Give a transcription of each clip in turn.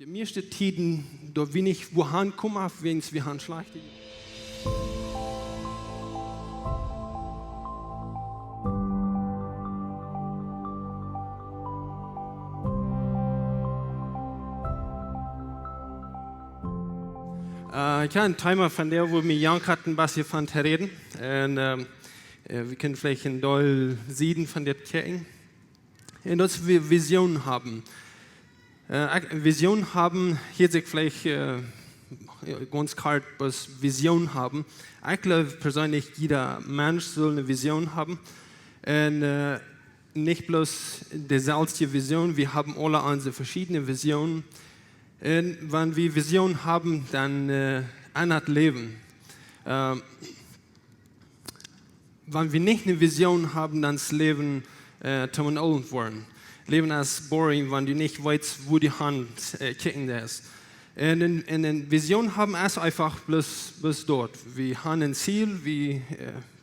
De meeste tiden, da vi nicht wohin kommen, wenn wir han schlechte. Ich habe einen Timer von der, wo wir Jan hatten, was hier von reden. Und wir können vielleicht ein Doll sehen von der Kirche. Und dass wir Visionen haben. Vision haben, hier sich vielleicht ganz kalt, was Vision haben. Ich glaube persönlich, jeder Mensch soll eine Vision haben. Und nicht bloß die selbste Vision, wir haben alle unsere verschiedenen Visionen. Und wenn wir Vision haben, dann ändert Leben. Wenn wir nicht eine Vision haben, dann das Leben terminal worden. Leben ist boring, wenn du nicht weißt, wo die Hand kicken ist. Und in Vision haben es einfach bloß dort. Wir haben ein Ziel, wir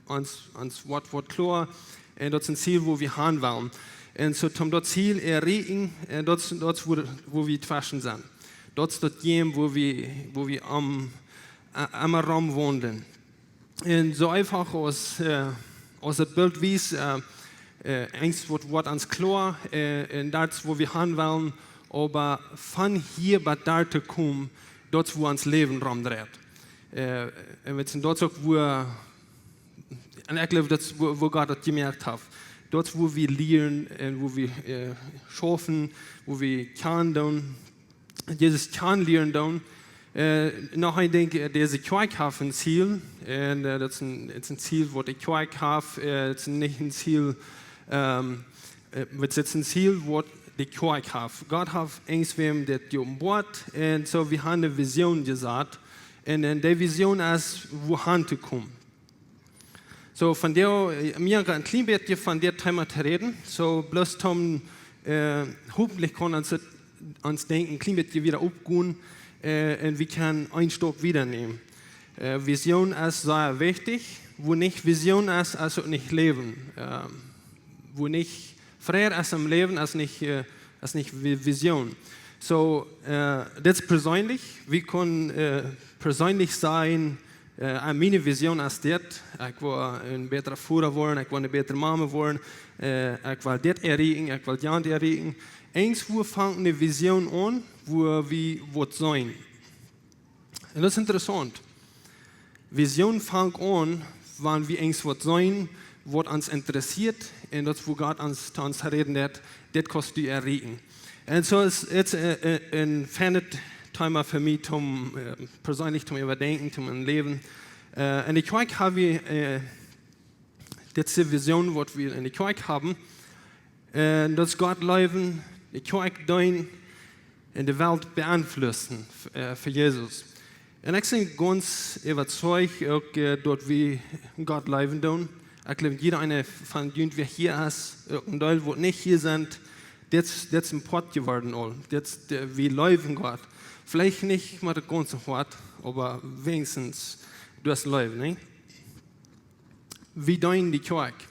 uns Wort klar, und das ist ein Ziel, wo wir haben wollen. Und so zum das Ziel erreichen, dort wo wir zwischen sind. Dort ist das Game, wo wir am Raum wohnen. Und so einfach aus dem Bild wies, eins wird uns klar, und das, wo wir hin wollen, aber von hier bis da zu kommen, dort, wo uns Leben rumdreht. Wir sind dort, wo ich glaube, das, wo Gott das gemerkt hat. Dort, wo wir lernen, wo wir schaffen, wo wir können, Jesus kann lernen. Noch ein Ding, diese Kjoakj hat ein Ziel, und das ist ein Ziel, wo die Kjoakj hat, das ist nicht ein Ziel, es ist ein Ziel, wo die Kjoakj hat. Gott hat irgendwem das geboren, und so wir haben eine Vision gesagt, und die Vision ist, wohin zu kommen. So von der, mir ein klein bisschen von der Thema zu reden, so bloß zum, hoffentlich können uns denken, ein klein bisschen wieder aufgehen, und wir können einen Stopp wiedernehmen. Vision ist sehr wichtig, wo nicht Vision ist, also nicht Leben. Wo nicht Freiheit ist im Leben, ist nicht Vision. So, das ist persönlich. Wir können persönlich sein, meine Vision ist das. Ich will ein besserer Führer werden, ich will eine bessere Mama werden, ich will das erreichen, ich will das erreichen. Irgendwo fängt eine Vision an, wo wir sein. Und das ist interessant. Vision fängt an, wenn wir irgendwo sein, was uns interessiert, und das, wo Gott uns reden hat, das kannst du erreichen. Und so ist es ein fernes Thema für mich, persönlich zum Überdenken, zum Leben. In der Kjoakj haben wir diese Vision, was wir in der Kjoakj haben, dass Gott leben, die Kjoakj in die Welt beeinflussen für Jesus. Und ich bin ganz überzeugt, auch dort wie Gott leben tun. Ich glaube, jeder eine von denen, die hier ist, und die, die nicht hier sind, das ist ein Pott geworden. Wir leben Gott. Vielleicht nicht mal das ganze Wort, aber wenigstens du hast Leben. Ne? Wir deuten die Kjoakj.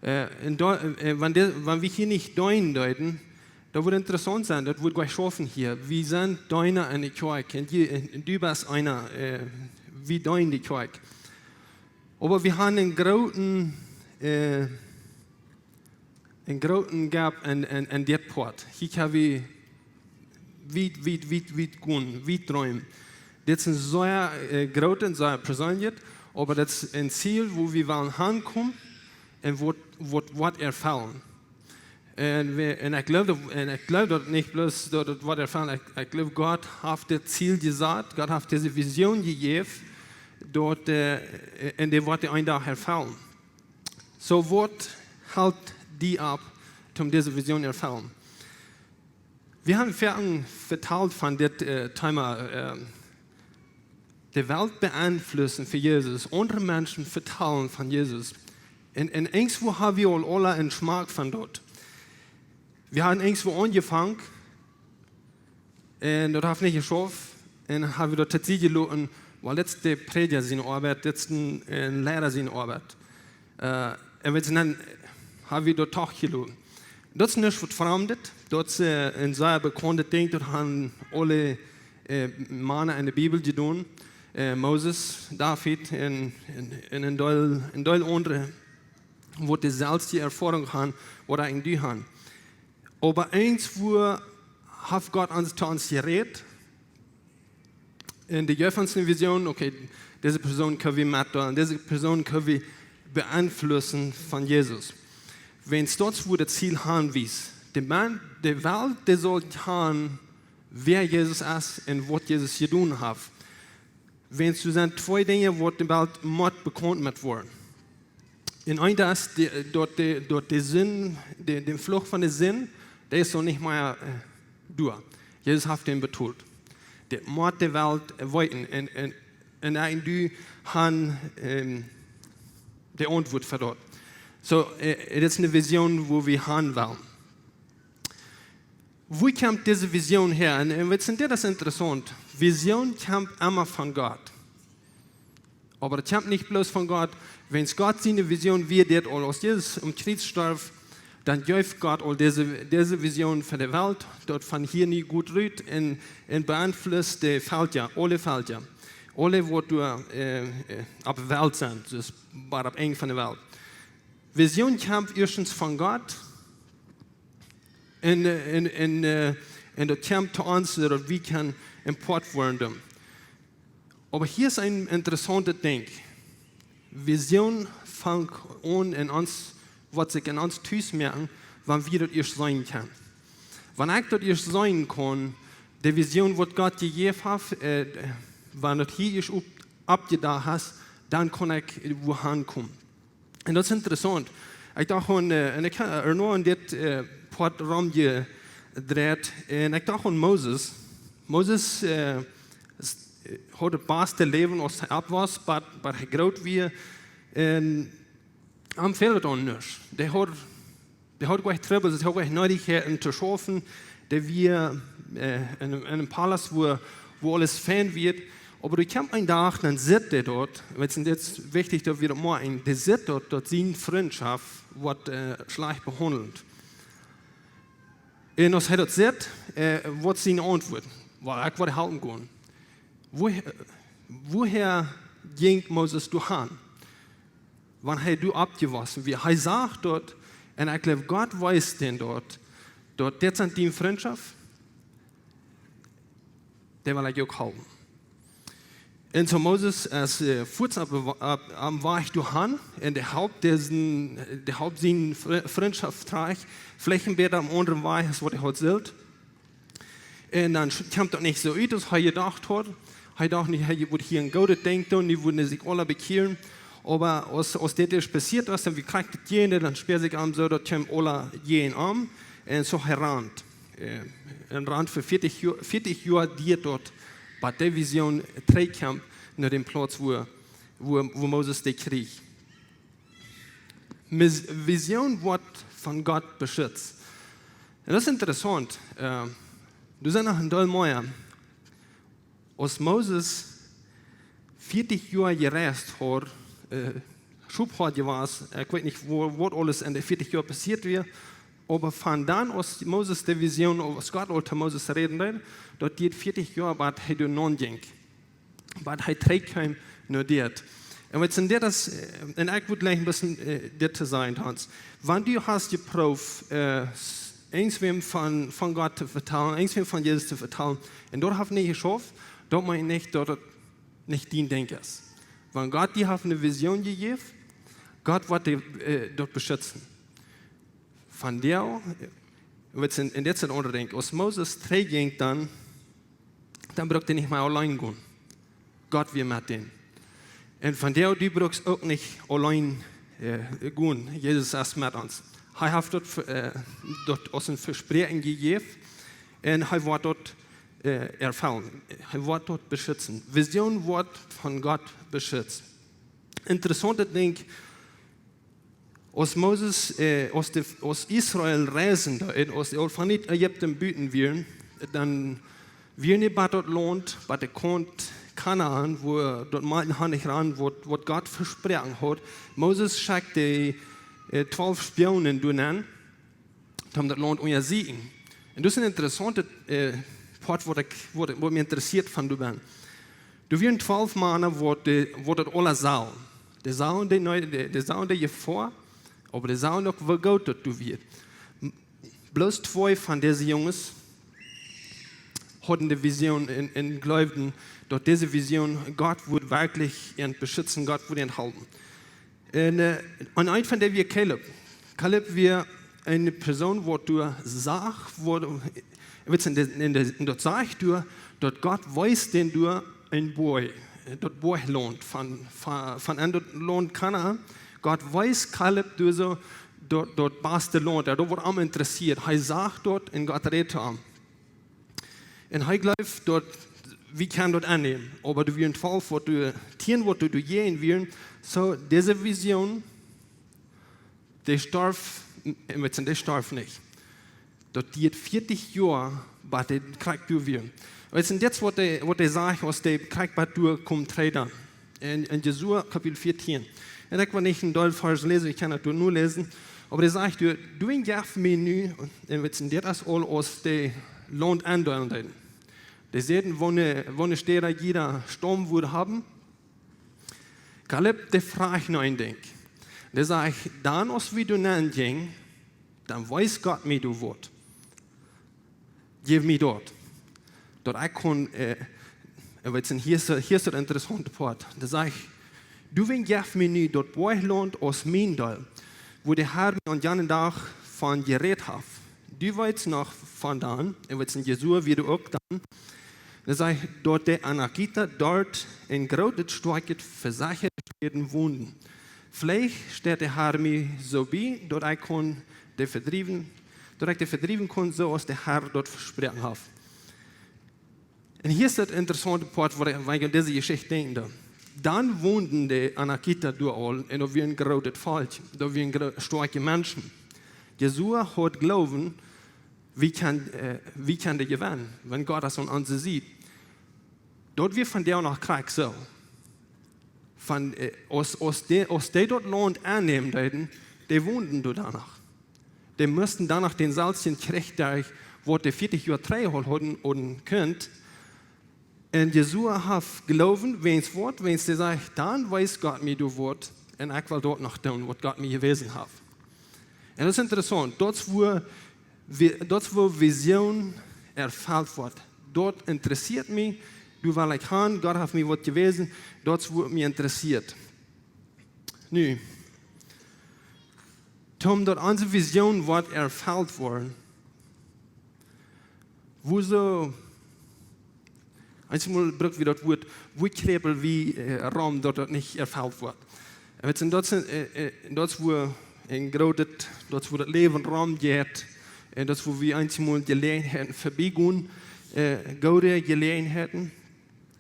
Wenn wir hier nicht deuten, das wird interessant sein, das wird gleich schaffen hier. Wir sind Deiner in die Kjoakj, und du bist einer, wir deuten die Kjoakj. Aber wir haben einen großen Gap in der Port. Hier haben wir wie träumen. Das ist sehr groß und sehr persönlich, aber das ist ein Ziel, wo wir wollen hinkommen und wird erfüllen. Und ich glaube das nicht bloß, dass das wird erfüllen. Ich glaube, Gott hat das Ziel gesagt, Gott hat diese Vision gegeben, dort in der wird ein Tag erfüllen. So was hält die ab, um diese Vision zu erfüllen. Wir haben verteilt von dem Thema, die Welt beeinflussen für Jesus, andere Menschen verteilen von Jesus. Und irgendwo haben wir alle einen Geschmack von dort. Wir haben irgendwo angefangen, und das haben wir nicht geschafft, und haben wir dort tatsächlich gelassen, weil jetzt der Prediger seine Arbeit, jetzt ein Lehrer seine Arbeit. Und dann haben wir dort auch gelassen. Dat is niks wat veranderd. Dat is een zeer bekende ding. Dat hebben alle mannen in de Bijbel gedaan. Moses, David en een deel andere. Wat dezelfde ervaring hebben, wat hij in die hebben. Maar eens wo heeft God ons geredet. In de jeugdse vision, okay, deze persoon kunnen we metalen, deze persoon kunnen we beeinflussen van Jezus. Wenn dort wo das Ziel haben wies, de Welt, die soll haben, wer Jesus ist und was Jesus getan hat. Wenn es sind zwei Dinge, wo die Welt muss bekannt mit worden. In ein das, dort der Sinn, den Fluch von der Sinn, der ist so nicht mehr durch. Jesus hat den betont. Der muss die Welt weiten und ein du han der Antwort für dort. So, es ist eine Vision, wo wir hin wollen. Wo kommt diese Vision her? Und jetzt ist das interessant. Vision kommt immer von Gott. Aber es kommt nicht bloß von Gott. Wenn es Gott seine Vision wird, und aus Jesus um Kreuz starb, dann gibt Gott all diese Vision für die Welt. Dort von hier nicht gut rührt und beeinflusst die Felder, alle Felder. Alle, die auf der Welt sind, das ist bara auf eng von der Welt. Vision kommt erstens von Gott und das kommt zu uns, dass wir können import werden. Aber hier ist ein interessantes Ding. Vision fängt an in uns, was sich in uns tüß merken, wann wir das erst sein können. Wenn ich das erst sein kann, die Vision, die Gott gegeben hat, wenn das hier ist abgedacht hast, dann kann ich wohin kommen. Und das ist interessant. Ich dachte, ich habe noch in dit Port Ram gedreht, und ich dachte an Moses. Moses hat das beste Leben, als er ab war, aber er groß war, und am fehlt es nicht. Der hat gleich Trouble, der hat gleich Neuigkeiten zu schaffen, der wir in einem Palast, wo alles fein wird. Aber du kommst einen Tag, dann sitzt er dort, es ist jetzt wichtig, dass wir das machen, der sitzt dort seine Freundschaft wird schlecht behandelt. Und als er dort sitzt, wird seine Antwort, weil ich wollte halten gehen. Woher ging Moses du hin? Wann hat du abgewaschen? Wie er sagt dort, und ich glaube, Gott weiß denn dort das sind die Freundschaft, der will ich auch halten. Und so Moses, als Fuß am Weg durchhin, und der Haupt seine Freundschaft trägt, Flächenbäder am anderen Weg, das was er heute sagt. Und dann kommt das nicht so aus, als er gedacht hat. Er dachte nicht, er würde hier ein Gutes denken und die würden sich alle bekehren. Aber als das ist passiert ist, dann wie kriegt das jene, dann sperrt sich an, so, da kommen alle jene an, und so herannt. Und rannt für 40 Jahre die dort. Bei der Vision trägt nach dem Platz, wo Moses die kriegt. Vision wird von Gott beschützt. Und das ist interessant. Du sagst noch ein Teil mehr. Als Moses 40 Jahre gereist hat, Schub hat gewesen, ich weiß nicht, was alles in den 40 Jahren passiert wird, aber von dann, als Moses die Vision, als Gott wollte Moses reden, dort die 40 Jahre, was er durch non ging. Was er trägt kein nur dort. Und jetzt sind das, und ich würde gleich ein bisschen das sein, Hans. Wenn du hast geprüft, irgendwem von Gott zu vertrauen, irgendwem von Jesus zu vertrauen, und dort hast du nicht geschafft, dort meine ich nicht, dort nicht dein Denkers. Wenn Gott dir eine Vision gegeben, Gott wird dich dort beschützen. Von der, in der Zeit unterdenken, als Moses trägt dann braucht er nicht mehr allein gehen. Gott will mit denen. Und von der, du brauchst auch nicht allein gehen. Jesus ist mit uns. Er hat dort aus dem Versprechen gegeben und er wird dort erfüllen. Er wird dort beschützen. Vision wird von Gott beschützt. Interessantes Ding, als Moses aus Israel reisen, aus Alphanit Ägypten büten wir, dann wir nicht bei dort Land, bei der Kont Kanaan, wo dort malten han nicht ran, wo Gott versprochen hat. Moses schickt die 12 Spionen durch, om dat land onderzoeken. En dat is een interessante part wat me interesseert van du ben. Du werden 12 maanden wordt het alle zaal. De zaal die je voor, aber de zaal ook wel goed dat du wird. Bloß 2 van deze jongens hadden de vision en geloofden dat deze vision Gott wordt wirklich beschützen, Gott wordt halten. En een van die weer Caleb. Caleb weer een persoon wat du zag, en dat zag du, dat God weiß den du een boy, dat boy land van een dat land Kanaan. God weiß Caleb du so, dat beste land, dat wordt am interessiert. Hij zag dat en God redt hem. En hij gelooft dat wie kan dat aannemen. Aber du wirst Fall, wat du gehen wirst, so diese Vision, die starf nicht. Dat die 40 jaar, wat de krijgt du weer. Weet je, dit is wat hij zegt, als de krijgt wat du komt treden. In Jesua kapitel 14. En ik wil niet een Duits vers lezen, ik kan het nur lezen. Aber hij zegt, du ingaf me nu, en weet je, dit is al als de land aanduiden. Die zeiden, wanneer steht jeder Sturm würde haben. Caleb, der fragt noch ein Ding. Der sagt, dann, als wir du nennen ging, dann weiß Gott mir du Wort. Gib mir dort. Dort ich kann, hier ist der interessante Part. Der sagt, du wen gib mir nu dort Beuchland aus Mindal, wo der Herr mir an jenen Tag von geredet hat. Du weißt noch von dann, in Jesua wie du auch dann. Er sagt, dort der Anakita dort ein großes Stück versichert werden wohnen. Vielleicht steht der Herr mir so bei, dort ich kann der vertrieben kann, so als der Herr dort versprochen hat. Und hier ist das interessante Part, wo ich an diese Geschichte denke. Dann wohnten die Anakita dort all, und da waren ein großes Volk, da waren starke Menschen. Jesua hat glauben, wie kann der gewinnen, wenn Gott das an uns sieht. Dort wird von der noch Krieg so. Aus der dort Land annehmen, die wohnten dort danach. Die müssten danach den Salzchen kriegt, wo die 40 Jahre 3 hatten und könnt. Und Jesua hat glauben, wenn es Wort, wenn es sagt, dann weiß Gott mir du Wort, und ich will dort noch tun, was Gott mir gewesen hat. Und das ist interessant. Dort, wo Vision erfüllt wird, dort interessiert mich, du weil ich kann, Gott hat mir was gewesen, dort wurde mich interessiert. Nu, Tom, dort unsere Vision wird erfüllt worden, wo so, einmal braucht wir das Wort, wo Krebel wie Raum dort nicht erfüllt wird. Dort wo ein großes, dort wo das Leben Raum geht, dort wo wir einmal Gelegenheiten vorbeigehen, gute Gelegenheiten.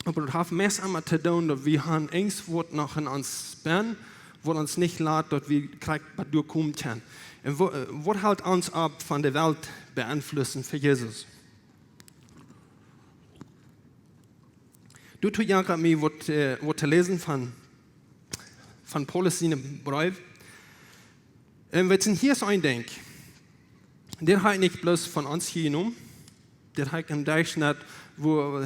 Aber das hat mehr damit zu tun, dass wir haben Angst, was nach uns bin, was uns nicht lässt, dass wir kriegen, was durchkommen können. Und was hält uns ab von der Welt beeinflussen für Jesus? Du tust ja gerade mir was zu lesen von Paulus seinem Brief. Hier ist ein Ding. Der hat nicht bloß von uns hier genommen, der hat im Durchschnitt, wo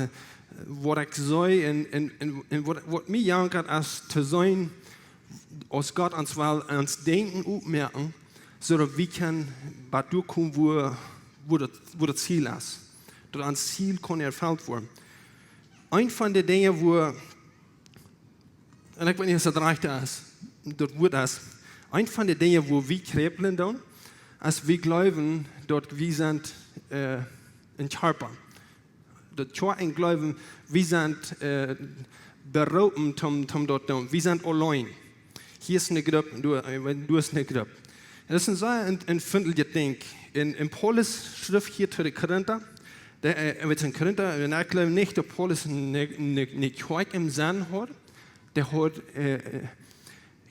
ich soll, und was mir jankert, als zu sein, aus Gott ans Denken aufmerken, so dass wir können, bei durchkommen, wo das Ziel ist. Dass ans Ziel kann erfüllt werden. Ein von den Dingen, und ich weiß nicht, was das reicht ist, dort wird das, ein von den Dingen, wo wir krebeln dann, als wir glauben, dort wir sind ein Körper. Dort wir glauben, wir sind beraubt, dort dann. Wir sind allein. Hier ist eine Gruppe, du hast eine Gruppe. Das ist ein sehr empfindliches Ding. In Paulus Schrift hier zu den Korinther, mit den Korinther, ich glaube nicht, dass Paulus eine Kjoakj im Sinn hat, der hat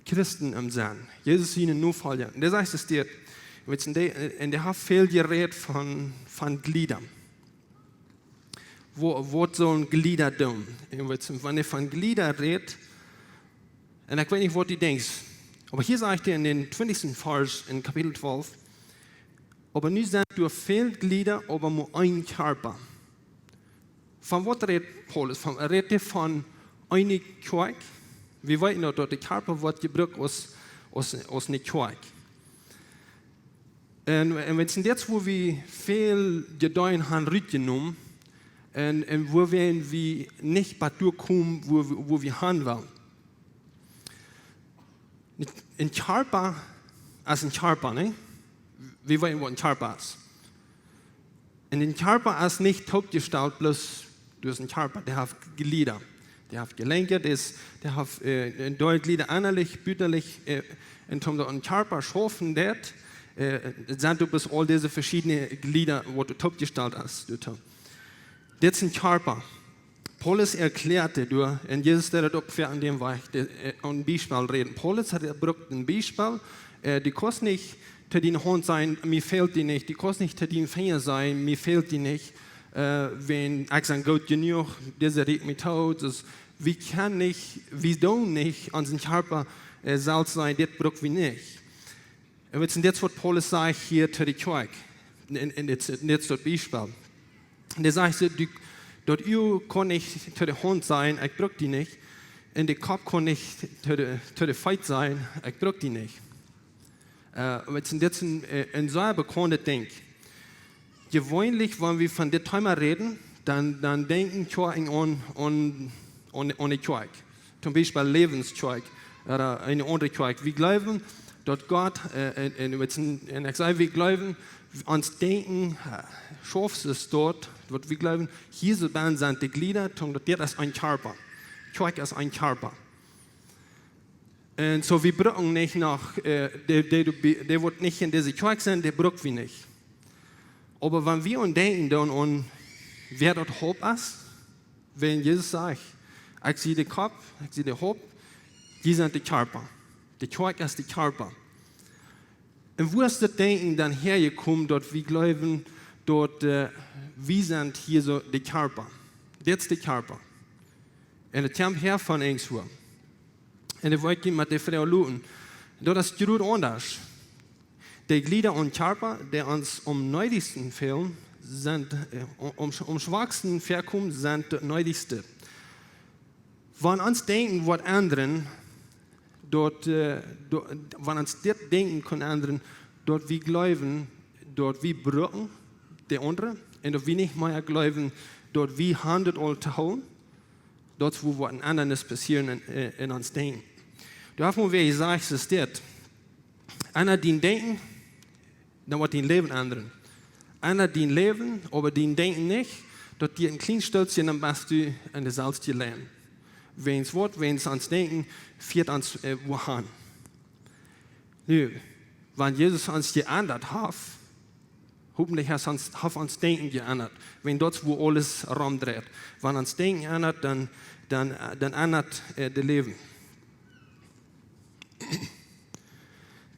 Christen im Sinn. Jesus ihnen nur folgen. Das heißt es dir, und der hat viel geredet von Gliedern. Was sollen Glieder tun? Wenn er von Gliedern redet, und ich weiß nicht, was du denkst, aber hier sagt er in den 20. Vers in Kapitel 12, Aber nu sind du viele Glieder, aber nur ein Körper. Von was redet Paulus? Redet von einer Kjoakj? Wir wissen noch, dass der Körper wird gebraucht aus einer Kjoakj. Und wenn es jetzt, wo wir viel Gedeihen haben, rückgenommen, und wo wir nicht bei durchkommen, wo wir haben wollen. Ein Körper ist ein Körper, ne? Wir wissen, was ein Körper ist. Und ein Körper ist nicht hauptgestellt, bloß durch einen Körper. Der hat Glieder, der hat Gelenke, der hat Glieder innerlich, bütterlich. Und um einen Körper schaffen, sind du bis all diese verschiedenen Glieder, wo du hauptgestellt hast. Das ist ein Körper. Paulus erklärte, und Jesus hat auch an dem Weg ein Beispiel reden. Paulus hat gebraucht ein Beispiel, die kostet nicht zu den Hand sein, mir fehlt die nicht. Die kostet nicht zu den Finger sein, mir fehlt die nicht. Wenn ich sage, Gott genug, dieser redet mich tot. Wir tun nicht an den Körper Salz sein, das brauchen wir nicht. Und jetzt wird Paulus sagt hier zu der Kjoakj, jetzt das Beispiel. Und er sagt, dort ihr kann nicht zu der Hand sein, ich brauche die nicht. Und der Kopf kann nicht zu der Feit sein, ich brauche die nicht. Jetzt ein sehr bekanntes Ding. Gewöhnlich, wenn wir von dem Thema reden, dann denken wir an eine Kjoakj. Zum Beispiel Läwens Kjoakj oder eine andere Kjoakj. Wir glauben, dass Gott, wir glauben, ans Denken schafft es dort, wir glauben, hier sind die Glieder, und das ist ein Körper. Kjoakj ist ein Körper. Und so wir brauchen nicht noch, der wird nicht in diese Kjoakj sein, der brauchen wir nicht. Aber wenn wir denken dann an, wer dort Haupt ist, wenn Jesus sagt, ich sehe den Kopf, ich sehe den Haupt, die sind die Körper. Die Kjoakj ist die Körper. Und wo ist das Denken dann hergekommen, dort wir glauben, dort wir sind hier so die Körper. Das ist der Körper. Und das kommt her von irgendwo. Und ich wollte mit der Frau schauen. Das ist gut anders. Die Glieder und Körper, die uns am nötigsten fehlen, sind, am schwachsten vorkommen, sind die nötigsten. Wenn uns denken, was anderen, wenn uns das denken können anderen, dort wir glauben, dort wir brauchen, die anderen, und dort wir nicht mehr glauben, dort wir handelt all zu holen, dort wo was anderes passieren in uns denken. Da haben wir gesagt, es ist das. Einer, die denken, dann wird die leben anderen. Einer, die leben, aber die denken nicht, dort die ein kleines Stölzchen, dann machst du an der Salz zu lernen. Wenn es wird, wenn es ans Denken, führt ans wohin. Wenn Jesus uns geändert hat, hoffentlich hat uns Denken geändert. Wenn dort, wo alles rumdreht. Wenn uns Denken ändert, dann ändert das Leben.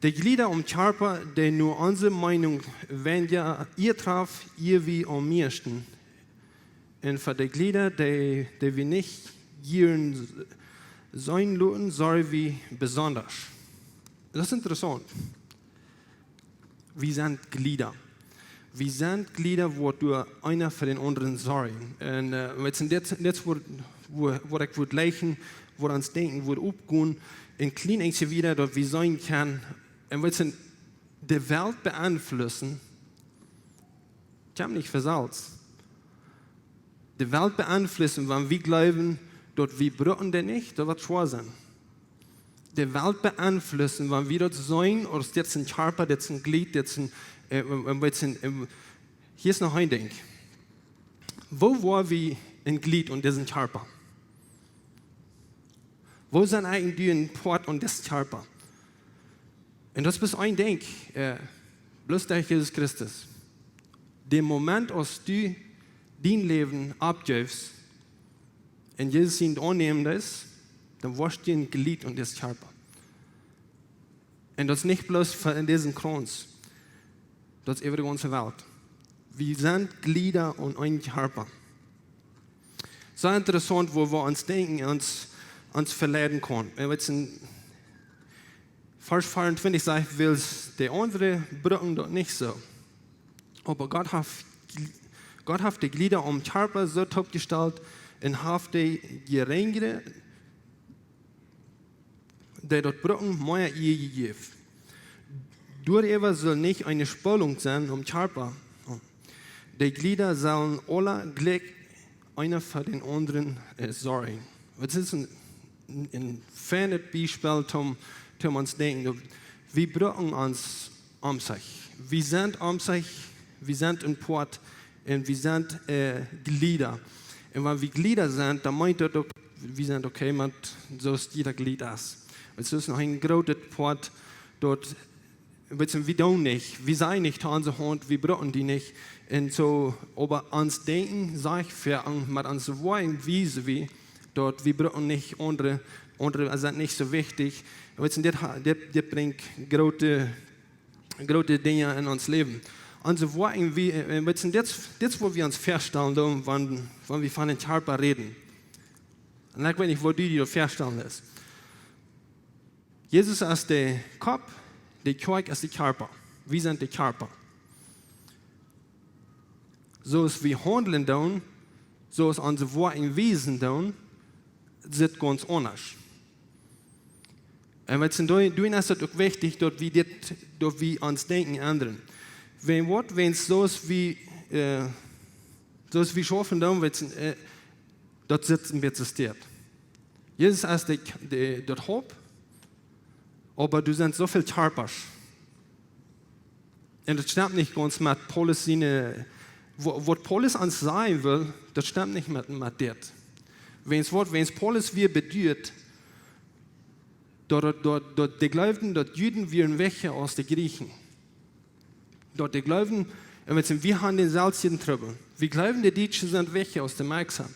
Die Glieder am Körper, die nur unsere Meinung, wenn ja ihr traf, ihr wie am meisten. Und für die Glieder, die wir nicht gern sein lassen, sollen wir besonders. Das ist interessant. Wir sind Glieder. Wir sind Glieder, wo du einer für den anderen sorgen. Und jetzt wo ich würde leichen, wo uns denken, wo aufgehen, in klein wieder, dass wir sein können, und wir die Welt beeinflussen, kann nicht versalzt. Die Welt beeinflussen, wenn wir glauben, dass wir brauchen den nicht, das wird schwer sein. Die Welt beeinflussen, wenn wir dort sein, oder ist jetzt ein Körper, jetzt ein Glied, jetzt ein, hier ist noch ein Ding. Wo war wir ein Glied und diesen Körper? Wo sind eigentlich ein Port und das Körper? Und das ist ein Ding, bloß durch Jesus Christus. Der Moment, als du dein Leben abgibst und Jesus ihn annehmen lässt, dann wirst du ein Glied und das Körper. Und das nicht bloß in diesem Kranz, das ist über die ganze Welt. Wir sind Glieder und ein Körper. So interessant, wo wir uns denken, uns verleiten können. Wenn wir jetzt in Vers 24 sagt, will die andere brauchen das nicht so. Aber Gott hat die Glieder am Körper so aufgestellt und hat die geringere, die dort brauchen, mehr ihr gegeben. Darüber soll nicht eine Spannung sein am Körper. Die Glieder sollen alle gleich einer für den anderen sorgen. Das ist ein fernes Beispiel, um uns zu denken. Wir brauchen uns um sich. Wir sind um sich, wir sind ein Port und wir sind Glieder. Und wenn wir Glieder sind, dann meint das, wir sind okay mit so ist jeder Glied ist. Es ist noch ein großes Port dort. Wir tun nicht, wir seien nicht unsere Hand, wir brauchen die nicht. Und so, aber ans Denken, sage ich, mit uns wollen, wie dort, wir brauchen nicht andere sind nicht so wichtig. Das bringt große Dinge in uns Leben. Also wollen wir, das wo wir uns feststellen, wenn wir von den Körper reden. Und ich weiß nicht, wo die feststellen ist. Jesus ist der Kopf, der Kjoakj ist der Körper. Wir sind der Körper. So ist wir handeln dann, so ist unser Wort im Wesen dann, sind ganz anders. Und du ist es auch wichtig, dass wir uns denken ändern. Wenn es so ist wie schaffen, dann dort sitzen wir existiert. Jesus ist der Haupt, aber du sind so viel Körper. Und das stimmt nicht ganz mit Paulus seine, was Paulus uns sagen will, das stimmt nicht mit dem. Wenn es Paulus wir bedeutet, dort die Glauben, dort Juden wir weg aus den Griechen. Dort die Glauben, wir haben den selben Trouble. Wir glauben, die Deutschen sind weg aus dem Maxam.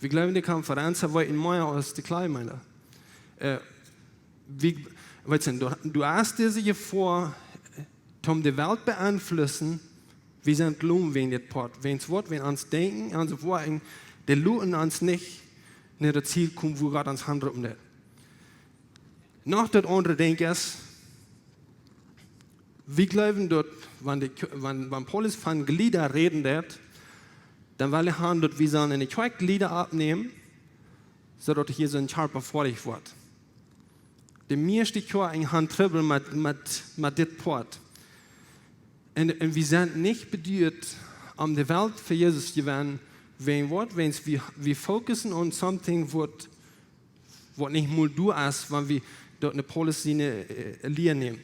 Wir glauben, die Konferenzen wollten mehr aus den Kleinmeiler. Du hast dir sich vor, um die Welt beeinflussen, wir sind gelungen wegen des Port. Wenn uns denken, uns wollen, die luten uns nicht, nach das Ziel kommen, wo Gott uns handelt. Noch das andere Ding ist, wir glauben dort, wenn Paulus von Glieder reden wird, dann will er haben, dass wir sollen eine Glieder abnehmen, sodass hier so ein Körper fertig wird. Die meiste Kjoakj haben Trouble mit dem Port. Und wir sind nicht bedeutet, um die Welt für Jesus zu werden, wenn wir fokussen on something, was nicht mal du ist, wenn wir dort eine Policy Lehre nehmen.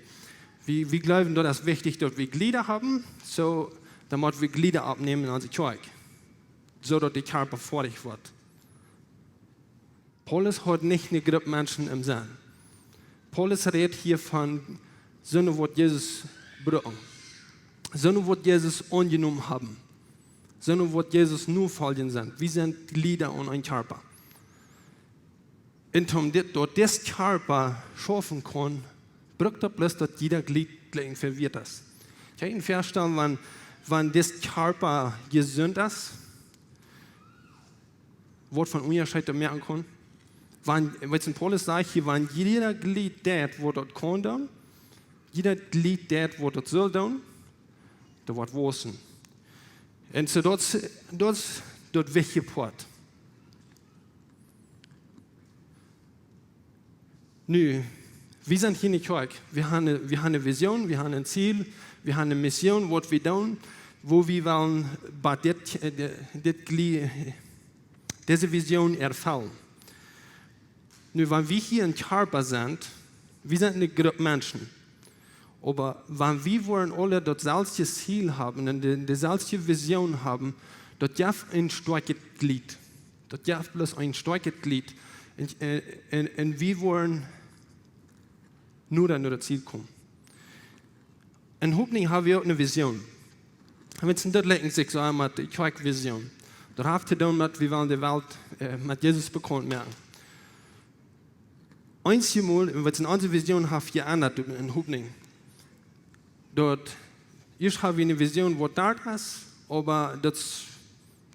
Wir glauben, dass es wichtig ist, dass wir Glieder haben, so damit wir Glieder abnehmen in unsere Kjoakj, so dass der Körper fertig wird. Paulus hat nicht eine Gruppe Menschen im Sinn. Paulus redet hier von so, was Jesus braucht. So, was Jesus angenommen haben. So, was Jesus nur folgen sind. Wir sind Glieder und ein Körper. Und um dort das Körper schaffen kann, braucht er bloß, dass jeder Glied verwirrt ist. Ich kann Ihnen vorstellen, wenn das Körper gesund ist, was von Unterschied merken kann. Wenn Paulus sagt, hier, wenn jeder Glied tut, wo dort kann tun, jeder Glied tut, wo dort soll tun, da wird wachsen. Und so dort weggeport. Nu, wir sind hier in Kjoakj. Wir haben eine Vision, wir haben ein Ziel, wir haben eine Mission, was wir tun, wo wir wollen bei diese Vision erfüllen. Nu, wenn wir hier in Körper sind, wir sind eine Gruppe Menschen. Aber wenn wir wollen alle das selbe Ziel haben und die selbe Vision haben, das darf ein starkes Glied. Das darf bloß ein starkes Glied. Und wir wollen nur an das Ziel kommen. In Hoffnung haben wir auch eine Vision. Wir sind dort lecken sich so mit der Kjoakj-Vision. Das hat zu tun mit, wir wollen die Welt mit Jesus bekannt machen. Einmal, was in unserer Vision hat geändert in Hoffnung. Dort, ich habe eine Vision, wo da ist, aber das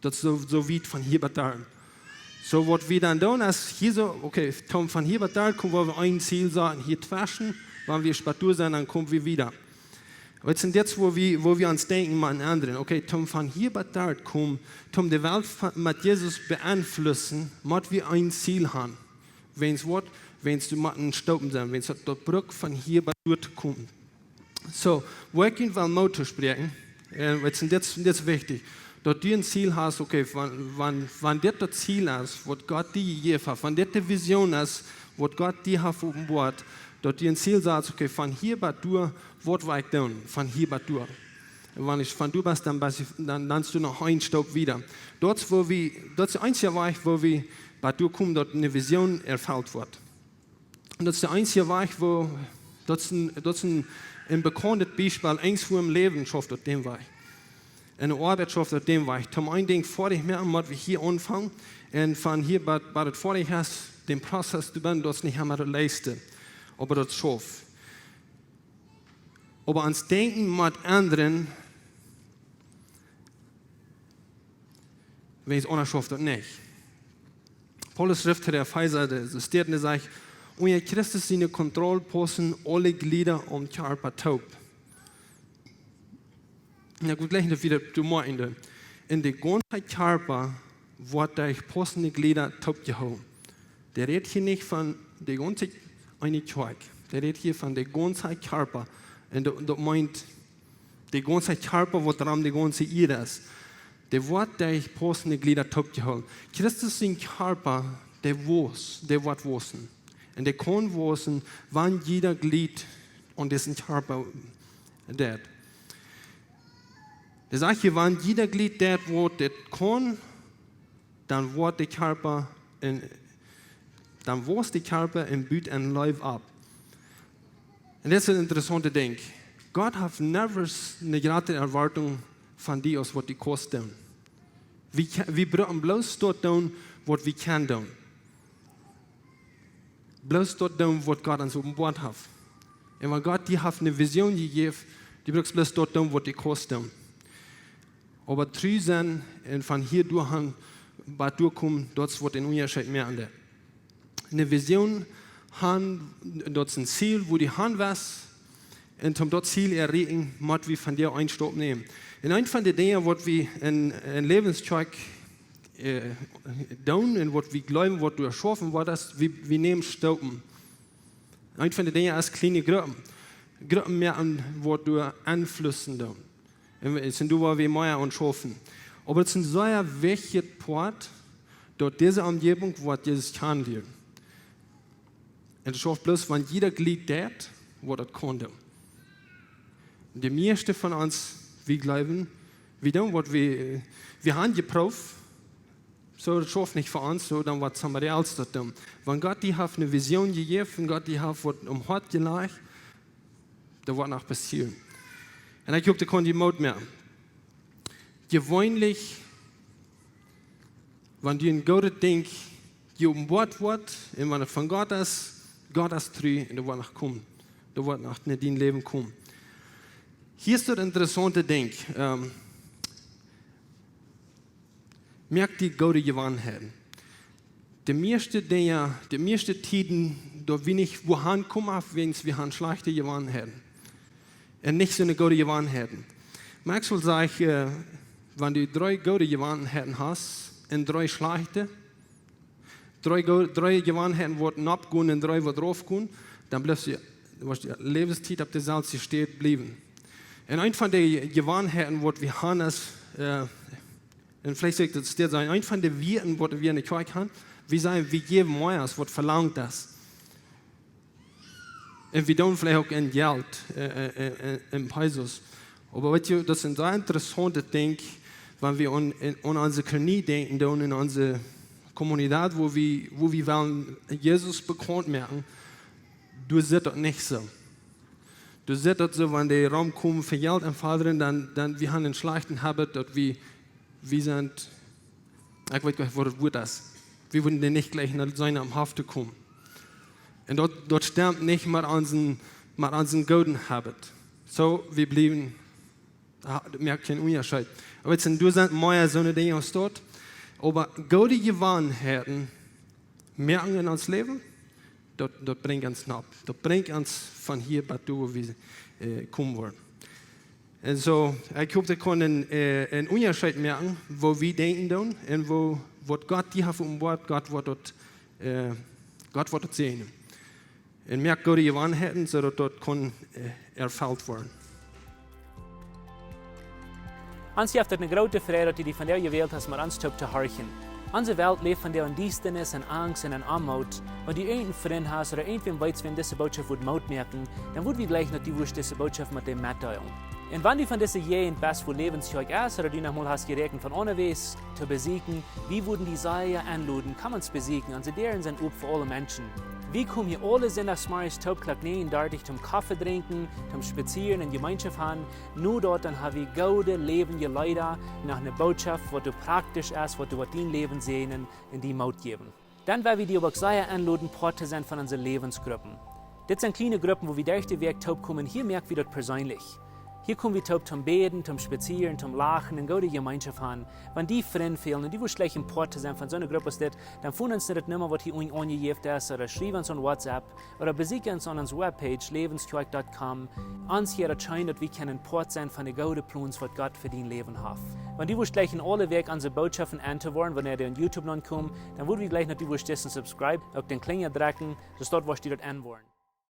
so weit von hier bis da. So, was wir dann tun, ist hier so, okay, von hier bis da, kommen wir ein Ziel sagen, hier waschen, wenn wir Spatur sind, dann kommen wir wieder. Aber jetzt sind jetzt, wo wir uns denken, an anderen, okay, von hier bis dort kommen, die Welt mit Jesus beeinflussen, mit wir ein Ziel haben. Wenn es du mit einem Stauben sind, wenn es der Brücke von hier bis dort kommt. So, wo ich will Motto sprechen, jetzt ist das wichtig, dass du ein Ziel hast, okay, wenn das Ziel ist, was Gott dir gegeben hat, wenn das die Vision ist, was Gott dir hat offenbart, dass du ein Ziel sagst, okay, von hier bis dort, was will ich tun, von hier bis dort. Wenn ich von du bist, dann nennst du noch einen Stopp wieder. Dort ist der einzige Weg, wo wir bei dir kommen, dass eine Vision erfüllt wird. Und das ist der einzige Weg, wo das ein bekanntes Beispiel, eins im Leben schafft auf dem Weg. Eine Arbeit schafft auf dem Weg. Zum einen Ding vor dich mehr, was wir hier anfangen, und von hier, was du vor dich hast, den Prozess, du bist, das nicht einmal leisten, aber das schafft. Aber ans Denken mit anderen, wenn es anders schafft oder nicht. Paulus schrift der Pfizer, der steht und sagt, und ihr Christus seine Kontrollposten alle Glieder um Körper taub. Na gut, gleich wieder zu morgen. In der ganzen Körper wird durch passende Glieder taub gehauen. Der redet hier nicht von der ganzen Kjoakj. Der redet hier von der ganzen Körper. Und das meint, der ganze Körper, wo dran die ganze Erde ist. Der wird durch passende Glieder taub gehauen. Christus sein Körper, der wird wachsen. Und der kann wachsen, wann jeder Glied an diesem Körper dort. Der sagt hier, wenn jeder Glied dort wird, das kann, dann wird der Körper dann wächst der Körper und büht ein Leib ab. Und das ist ein interessantes Ding. Gott hat never eine gerade Erwartung von dir, was die kosten. Wir brauchen bloß dort tun, was wir können tun. Bloß dort tun, was Gott uns offenbart hat. Und wenn Gott dir eine Vision gegeben, die brauchst bloß dort tun, was die kosten. Aber treu sein und von hier durchkommen, dort wird ein Unterschied mehr an der. Eine Vision haben, dort ist ein Ziel, wo die Hand was, und um das Ziel erreichen, muss wir von dir einen Stopp nehmen. Und ein von den Dingen, was wir in Läwens Kjoakj tun und was wir glauben, was du erschaffen wird, wir nehmen Stoppen. Ein von den Dingen ist kleine Gruppen. Gruppen mehr an, was du Einflüssen tun. Es sind du, wie mehr und schaffen. Aber es ist ein sehr wichtiger Part, dort diese Umgebung, was Jesus kann lernen. Und es schafft bloß, wenn jeder Glied dort, wo das kann. Die meisten von uns, wir glauben, wir tun, was wir haben geprüft, so das schafft nicht für uns, so dann wird somebody else das tun. Wenn Gott die hat eine Vision gegeben, wenn Gott die hat was Hart gelegt, da wird noch passieren. Und ich glaube, da kann die Mut mehr. Gewöhnlich, wenn du ein gutes Ding geobenbart wird, und wenn es von Gott ist treu, und da wird noch kommen. Da wird noch in dein Leben kommen. Hier ist das interessante Ding. Merkt die gute Gewohnheiten. Die meisten Dinge, die meisten Tiden, da wir nicht wohin kommen, wenn wir haben schlechte Gewohnheiten. Und nicht so eine gute Gewohnheiten. Maxwell sagt, wenn du 3 gute Gewohnheiten hast und 3 schlechte, 3 Gewohnheiten werden abgehen und 3 werden draufgehen, dann bleibst du die Lebenszeit auf der Salz stehen bleiben. Und ein von den Gewohnheiten, die wir haben, ist, und vielleicht sagt das der sein, ein von den Werten, die wir in der Kjoakj haben, wir geben mehr, was verlangt das. Und wir tun vielleicht auch in Geld, in Pesos. Aber weißt du, das ist ein sehr interessantes Ding, wenn wir an unsere Knie denken, in unsere Kommunität, wo wir wollen Jesus bekannt machen, du siehst das nicht so. Du siehst das so, wenn der Raum kommt für Geld und Vater, dann wir haben einen schlechten Habit, dass wir sind, ich weiß gar nicht, was das Wort ist. Wir würden nicht gleich nach seiner am Hafte kommen. Und dort stimmt nicht mit unseren guten Habit. So, wir blieben, merkt keinen Unterschied. Aber jetzt sind du mehr so eine Dinge aus dort. Aber gute Gewohnheiten merken in uns Leben, dort bringt uns ab. Dort bringt uns von hier bis da, wo wir kommen wollen. En zo, ik hoop dat ik een onderscheid merken, wo wir denken doen en wat God die heeft om woord, God wordt het zien. En merk God die waarheden, zodat dat kan ervuld worden. Ons heeft het een grote vrede dat die van der wereld has maar ons te horchen. Onze wereld leeft van der Duisternis en Angst en Armut. Want die een vriend has oder irgendwem weet wenn diese Botschaft wird Maut merken, dann wird wir gleich noch die Wurst diese Botschaft mit dem mitteilen. Und wenn die von dieser je in best für Läwens Kjoakj ist, oder die nochmal hast gerechnet von unterwegs zu besiegen, wie würden die Seier anluden, kann man es besiegen, und sie deren sind up für alle Menschen. Wie kommen hier alle Sonntagsmorgens Taubklack 39 zum Kaffee trinken, zum Spazieren in Gemeinschaft haben, nur dort dann haben wir gute, lebende Leute nach einer Botschaft, was du praktisch ist, was du dein Leben sehen und die Maut geben. Dann werden wir die aber Seier anluden, Porte sind von unseren Lebensgruppen. Das sind kleine Gruppen, wo wir durch den Weg taub kommen, hier merken wir das persönlich. Hier kommen wir taub zum Beten, zum Spazieren, zum Lachen und gute Gemeinschaft haben. Wenn die Freunde fehlen und die wohl schlecht im Port sein von so einer Gruppe ist, dann finden uns nicht mehr, was hier angegeben ist, oder schreiben uns an WhatsApp, oder besuchen uns an unserer Webpage, läwenskjoakj.com. Uns hier erscheint, dass wir können Port sein von den guten Plänen, was Gott für dein Leben hat. Wenn die wohl gleich in alle Weg unsere Botschaften anzuhören, wenn ihr auf YouTube noch kommt, dann würden wir gleich noch die wohl subscribe, auf den Klinger drücken, dass dort was die dort anwollen.